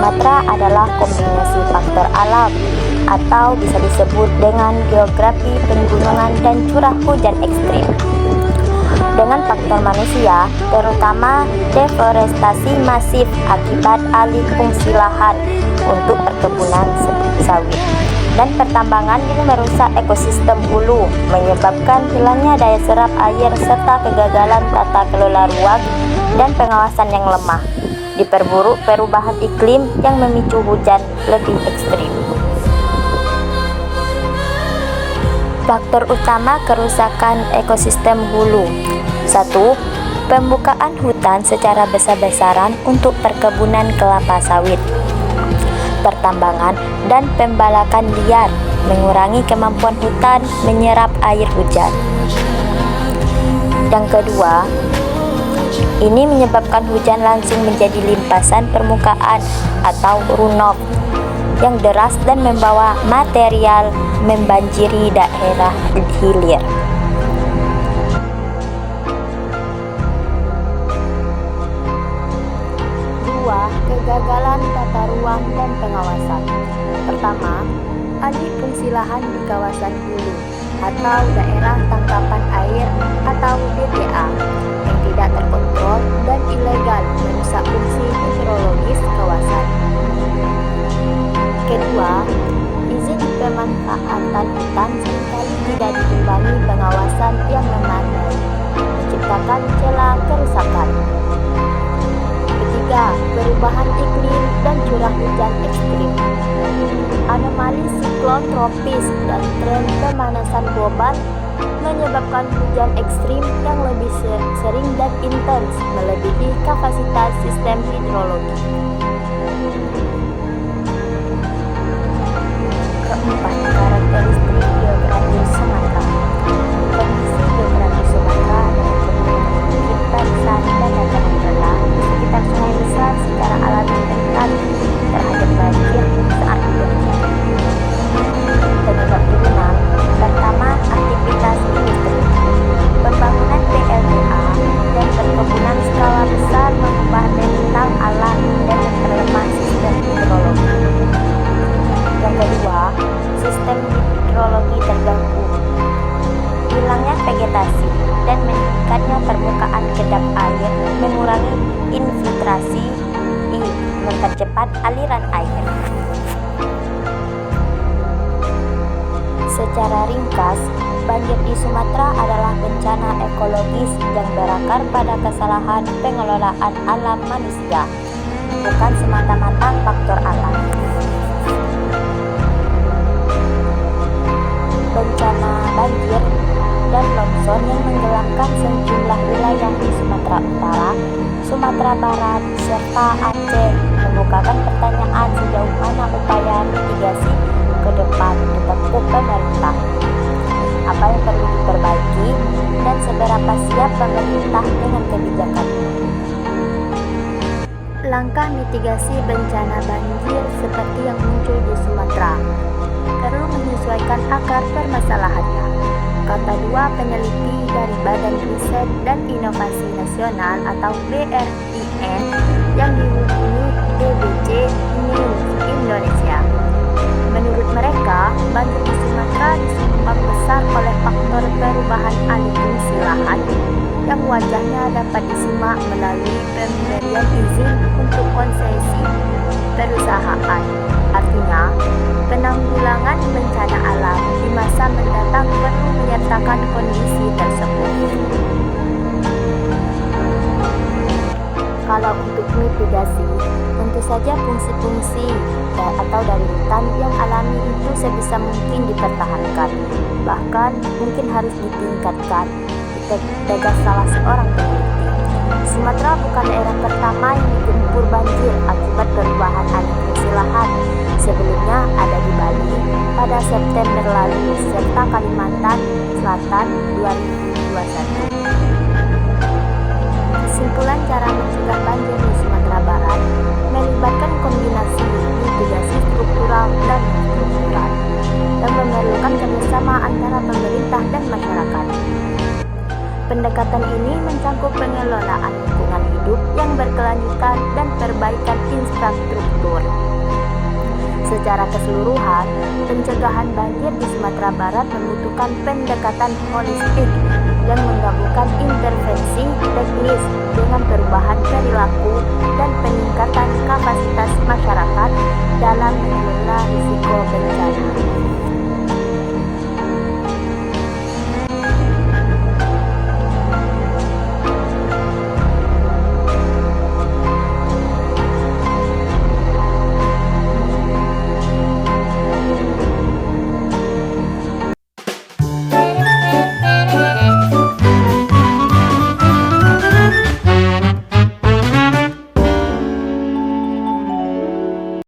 Sumatera adalah kombinasi faktor alam atau bisa disebut dengan geografi pegunungan dan curah hujan ekstrim dengan faktor manusia, terutama deforestasi masif akibat alih fungsi lahan untuk perkebunan sawit dan pertambangan yang merusak ekosistem hulu, menyebabkan hilangnya daya serap air serta kegagalan tata kelola ruang dan pengawasan yang lemah. Diperburuk perubahan iklim yang memicu hujan lebih ekstrim. Faktor utama kerusakan ekosistem hulu. 1. Pembukaan hutan secara besar-besaran untuk perkebunan kelapa sawit. Pertambangan dan pembalakan liar mengurangi kemampuan hutan menyerap air hujan. Yang kedua, ini menyebabkan hujan langsung menjadi limpasan permukaan atau runoff yang deras dan membawa material membanjiri daerah hilir. Kegagalan tata ruang dan pengawasan. Pertama, alih fungsi lahan di kawasan hulu atau daerah tangkapan air atau DTA yang tidak terkontrol dan ilegal merusak fungsi hidrologis kawasan. Kedua, izin pemanfaatan hutan seringkali tidak diimbangi pengawasan yang memadai, menciptakan celah kerusakan. Ketiga, perubahan iklim dan curah hujan ekstrim. Anomali siklon tropis dan tren pemanasan global menyebabkan hujan ekstrim yang lebih sering dan intens melebihi kapasitas sistem hidrologi. Keempat, karakteristik geografis Sumatera. Kondisi geografis Sumatera dengan pegunungan bukit barisan dan dataran rendah di sekitar sungai besar secara alami rentan terhadap banjir saat hujan. Penyebab turunan pertama, aktivitas industri. Pembangunan PLTA dan perkebunan skala besar mengubah bentang alam dan memperlemah sistem hidrologi. Yang kedua, sistem hidrologi terganggu. Hilangnya vegetasi dan meningkatnya permukaan kedap air mengurangi infiltrasi, mempercepat aliran air. Secara ringkas, banjir di Sumatera adalah bencana ekologis yang berakar pada kesalahan pengelolaan alam manusia, bukan semata-mata faktor alam. Bencana banjir dan longsor yang menggelamkan sejumlah wilayah di Sumatera Utara, Sumatera Barat, serta Aceh membukakan pertanyaan sejauh mana upaya mitigasi ke depan ditempuh pemerintah. Apa yang perlu diperbaiki dan seberapa siap pemerintah dengan kebijakannya. Langkah mitigasi bencana banjir seperti yang muncul di Sumatera perlu menyesuaikan akar permasalahannya, kata dua peneliti dari Badan Riset dan Inovasi Nasional atau BRIN yang dihubungi BBC News Indonesia. Menurut mereka, banjir di Sumatera disumbang besar oleh faktor perubahan alih fungsi lahan yang wajahnya dapat disimak melalui pemberian izin untuk konsesi perusahaan. Artinya, penanggulangan bencana alam di masa mendatang perlu menyertakan kondisi tersebut. Kalau untuk mitigasi, tentu saja fungsi-fungsi atau dari hutan yang alami itu sebisa mungkin dipertahankan, bahkan mungkin harus ditingkatkan, tegas salah seorang peneliti. Sumatera bukan daerah pertama yang digempur banjir akibat perubahan alih fungsi lahan. Sebelumnya ada di Bali pada September lalu serta Kalimantan Selatan 2021. Kesimpulan cara mencegah banjir di Sumatera Barat melibatkan kombinasi mitigasi struktural dan non-struktural yang memerlukan kerjasama antara pemerintah dan masyarakat. Pendekatan ini mencakup pengelolaan lingkungan hidup yang berkelanjutan dan perbaikan infrastruktur. Secara keseluruhan, pencegahan banjir di Sumatera Barat membutuhkan pendekatan holistik yang menggabungkan intervensi teknis dengan perubahan perilaku dan peningkatan kapasitas masyarakat dalam mengelola risiko bencana.